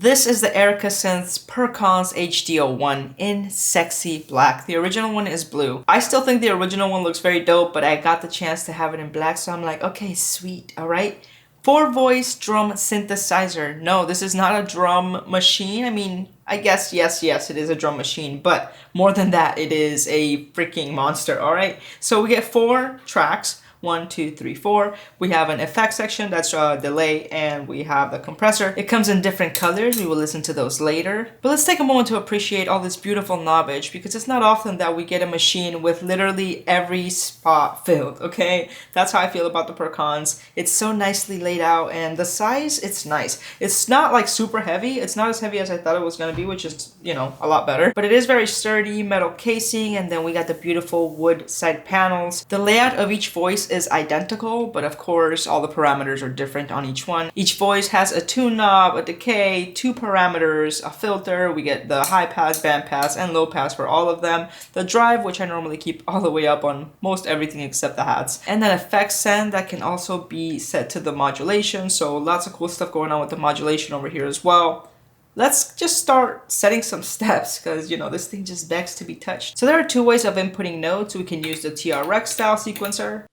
This is the Erica Synths Perkons HD-01 in sexy black. The original one is blue. I still think the original one looks very dope, but I got the chance to have it in black, so I'm like, okay, sweet, all right. 4-voice drum synthesizer. No, this is not a drum machine. I mean, I guess, yes, it is a drum machine, but more than that, it is a freaking monster, all right? So we get 4 tracks. 1, 2, 3, 4. We have an effect section, that's delay, and we have the compressor. It comes in different colors. We will listen to those later. But let's take a moment to appreciate all this beautiful knobbage, because it's not often that we get a machine with literally every spot filled, okay? That's how I feel about the Perkons. It's so nicely laid out, and the size, it's nice. It's not like super heavy. It's not as heavy as I thought it was gonna be, which is, you know, a lot better. But it is very sturdy, metal casing, and then we got the beautiful wood side panels. The layout of each voice is identical, but of course all the parameters are different on each one. Each voice has a tune knob, a decay, 2 parameters, a filter. We get the high pass, band pass, and low pass for all of them. The drive, which I normally keep all the way up on most everything except the hats. And then effects send that can also be set to the modulation, so lots of cool stuff going on with the modulation over here as well. Let's just start setting some steps, because, you know, this thing just begs to be touched. So there are 2 ways of inputting notes. We can use the TRX style sequencer,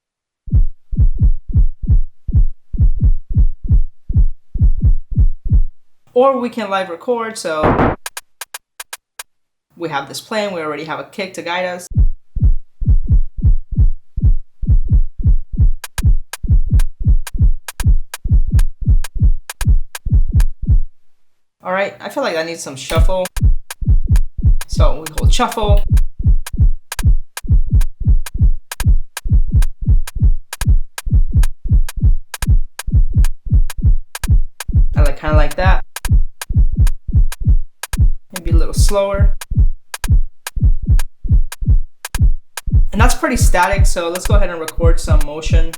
or we can live record. So we have this playing, we already have a kick to guide us. All right, I feel like I need some shuffle. So we hold shuffle. I like kind of like that. Maybe a little slower. And that's pretty static, so let's go ahead and record some motion.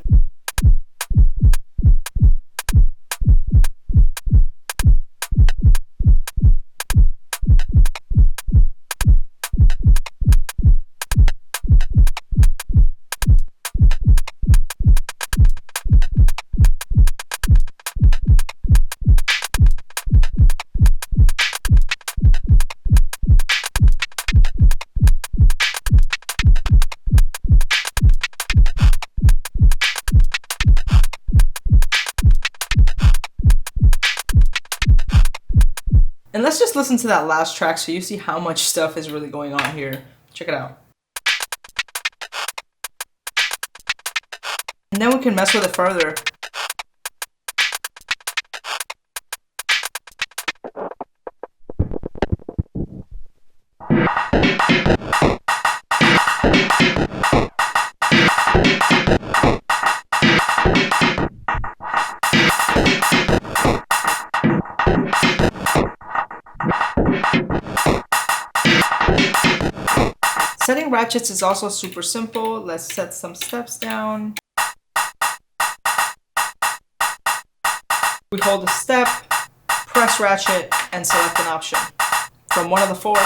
And let's just listen to that last track so you see how much stuff is really going on here. Check it out. And then we can mess with it further. Setting ratchets is also super simple. Let's set some steps down. We hold a step, press ratchet, and select an option from one of the 4.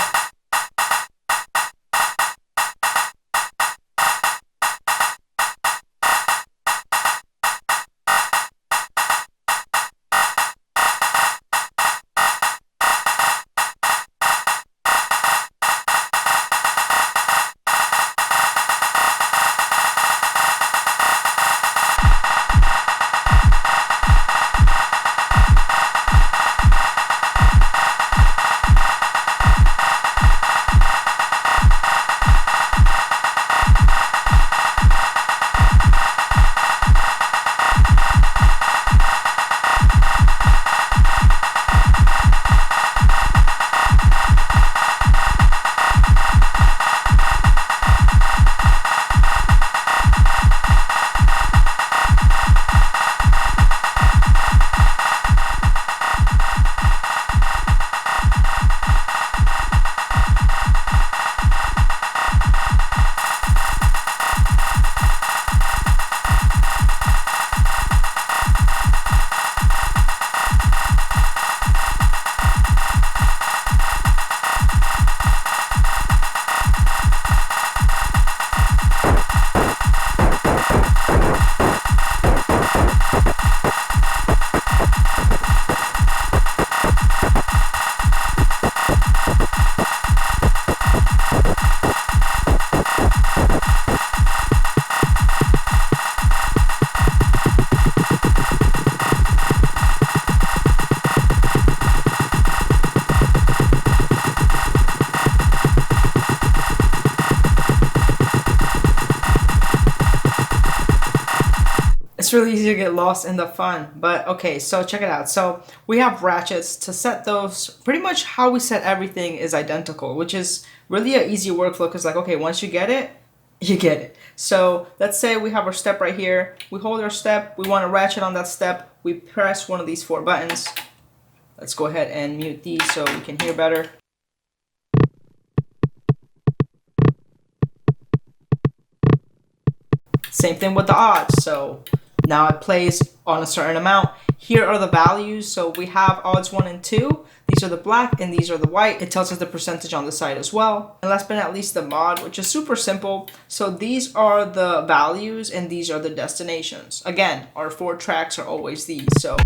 really easy to get lost in the fun. But okay, so check it out. So we have ratchets to set those. Pretty much how we set everything is identical, which is really an easy workflow because like, okay, once you get it, you get it. So let's say we have our step right here. We hold our step. We want to ratchet on that step. We press one of these 4 buttons. Let's go ahead and mute these so we can hear better. Same thing with the odds. So now it plays on a certain amount. Here are the values. So we have odds 1 and 2. These are the black and these are the white. It tells us the percentage on the side as well. And last but not least, the mod, which is super simple. So these are the values and these are the destinations. Again, our 4 tracks are always these. So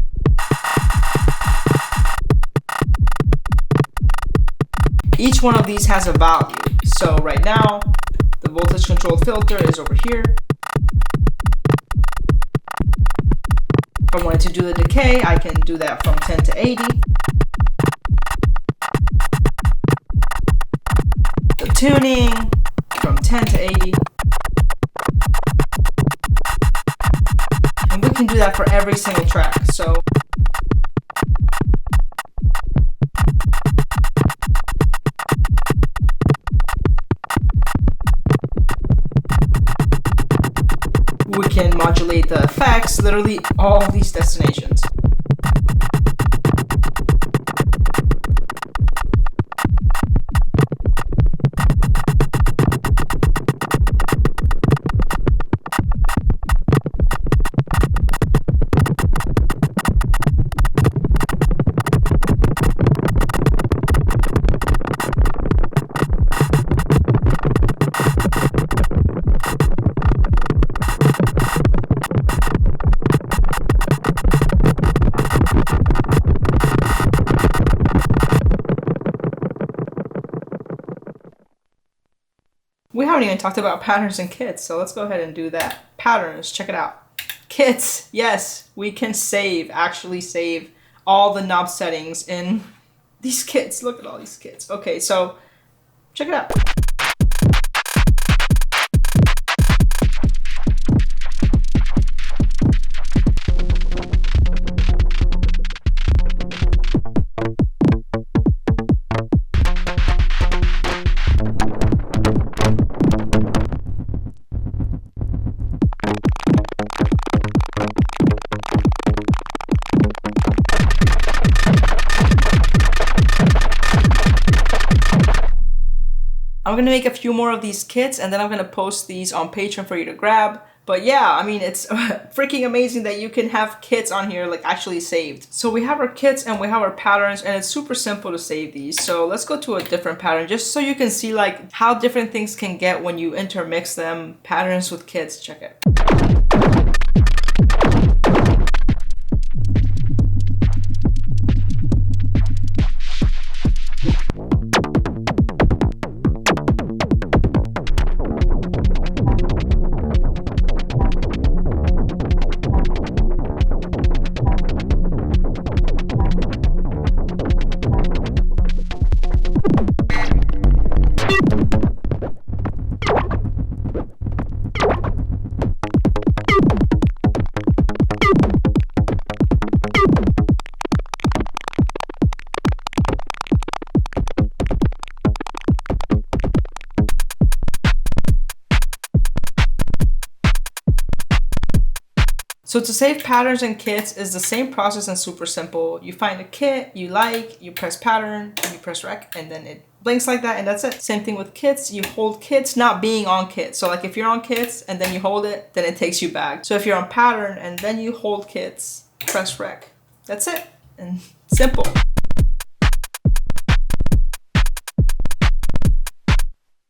each one of these has a value. So right now, the voltage controlled filter is over here. If I wanted to do the decay, I can do that from 10 to 80. The tuning from 10 to 80. And we can do that for every single track. So we can modulate the effects, literally all these destinations. We haven't even talked about patterns and kits, so let's go ahead and do that. Patterns, check it out. Kits, yes, we can actually save all the knob settings in these kits. Look at all these kits. Okay, so check it out. I'm gonna make a few more of these kits and then I'm gonna post these on Patreon for you to grab. But yeah, I mean, it's freaking amazing that you can have kits on here like actually saved. So we have our kits and we have our patterns and it's super simple to save these. So let's go to a different pattern just so you can see like how different things can get when you intermix them. Patterns with kits, check it. So to save patterns and kits is the same process and super simple. You find a kit you like, you press pattern, and you press rec, and then it blinks like that, and that's it. Same thing with kits. You hold kits not being on kits. So like if you're on kits and then you hold it, then it takes you back. So if you're on pattern and then you hold kits, press rec. That's it. And simple.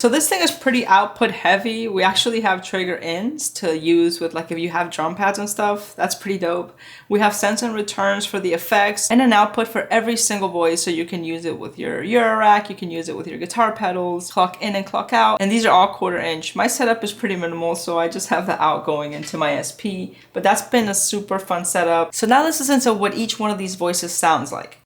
So this thing is pretty output heavy. We actually have trigger ins to use with like if you have drum pads and stuff, that's pretty dope. We have sends and returns for the effects and an output for every single voice. So you can use it with your Euro rack, you can use it with your guitar pedals, clock in and clock out. And these are all 1/4 inch. My setup is pretty minimal, so I just have the out going into my SP, but that's been a super fun setup. So now let's listen to what each one of these voices sounds like.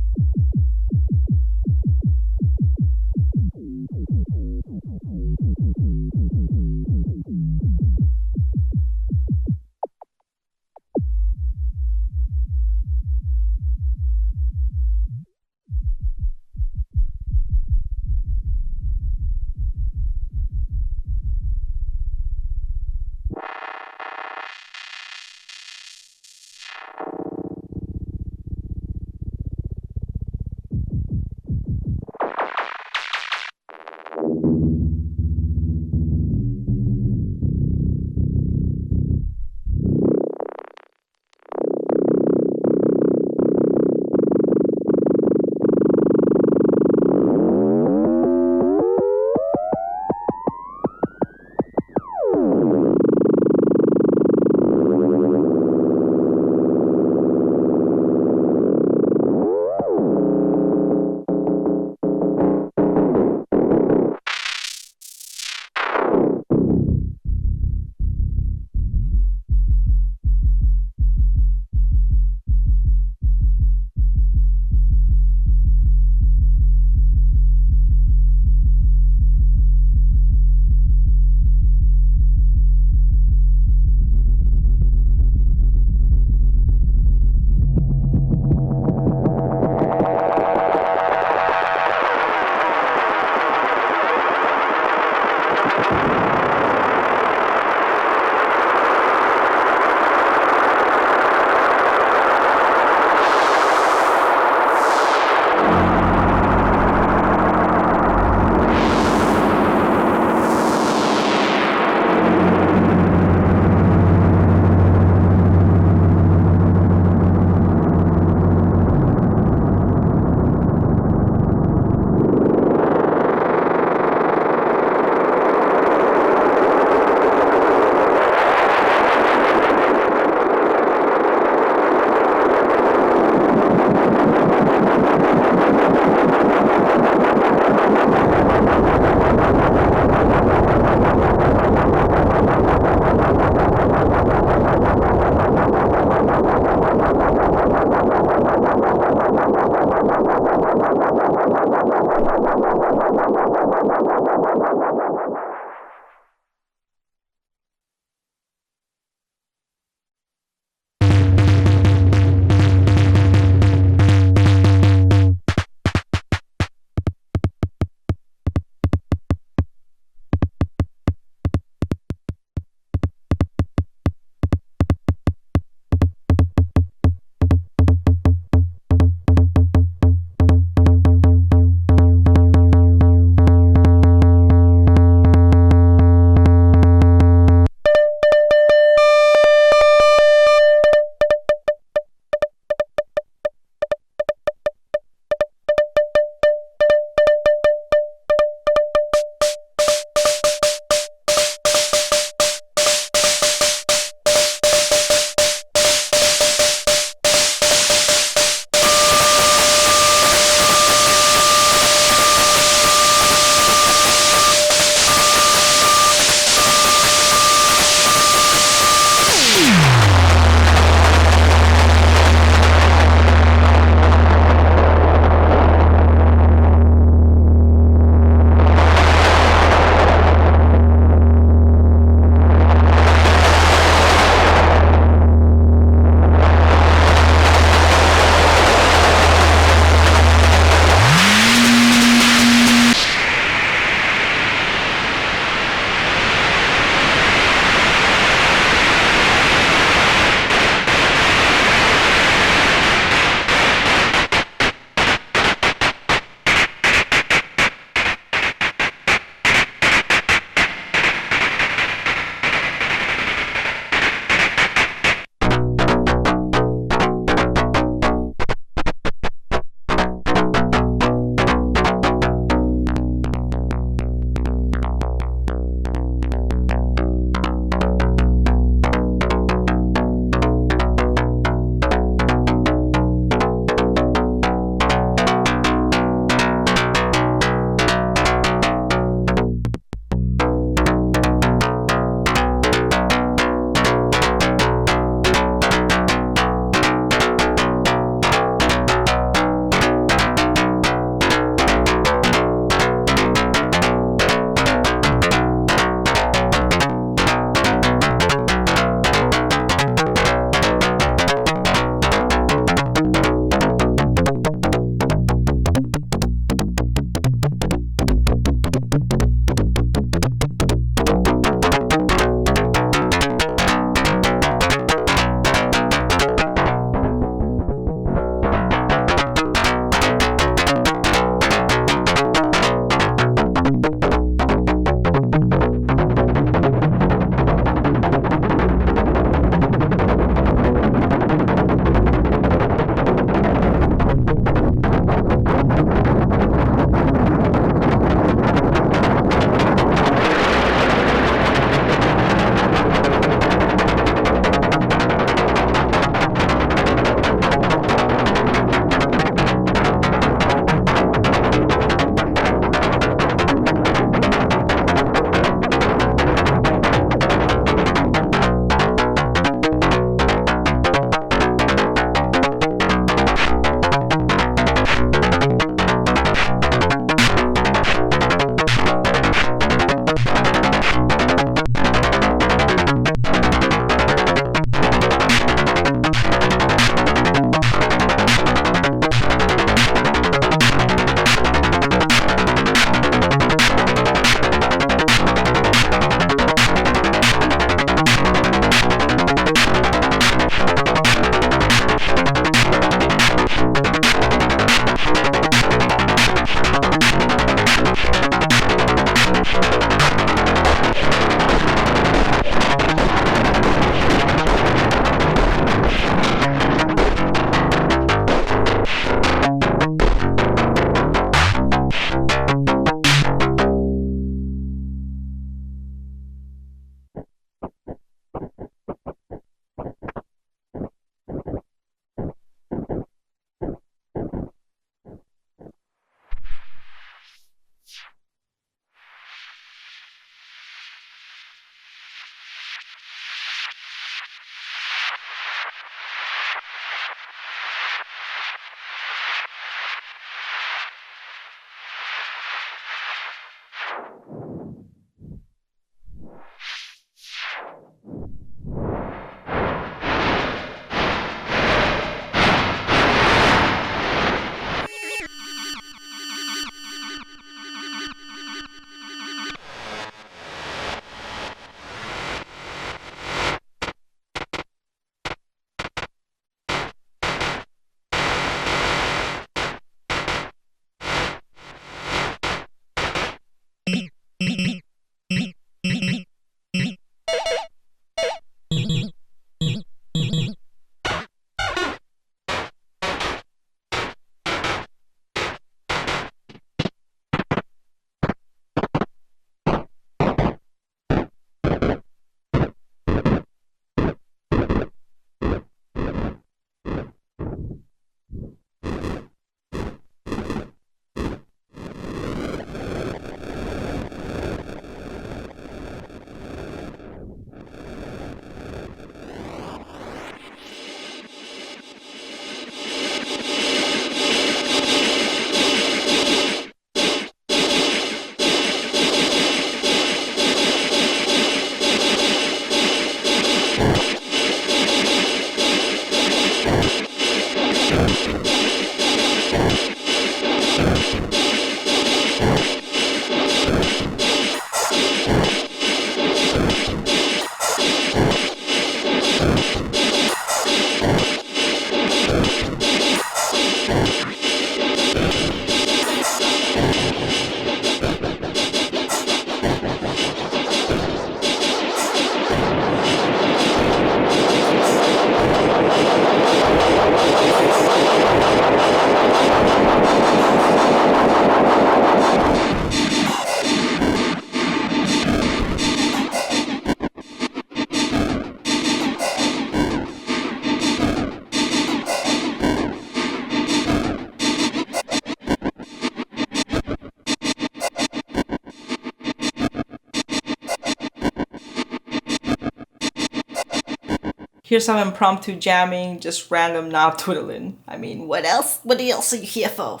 Here's some impromptu jamming, just random knob twiddling. I mean, what else? What else are you here for?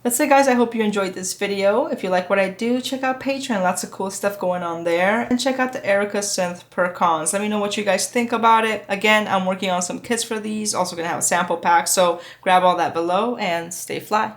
That's it, guys. I hope you enjoyed this video. If you like what I do, check out Patreon. Lots of cool stuff going on there. And check out the Erica Synth Perkons. Let me know what you guys think about it. Again, I'm working on some kits for these. Also gonna have a sample pack. So grab all that below and stay fly.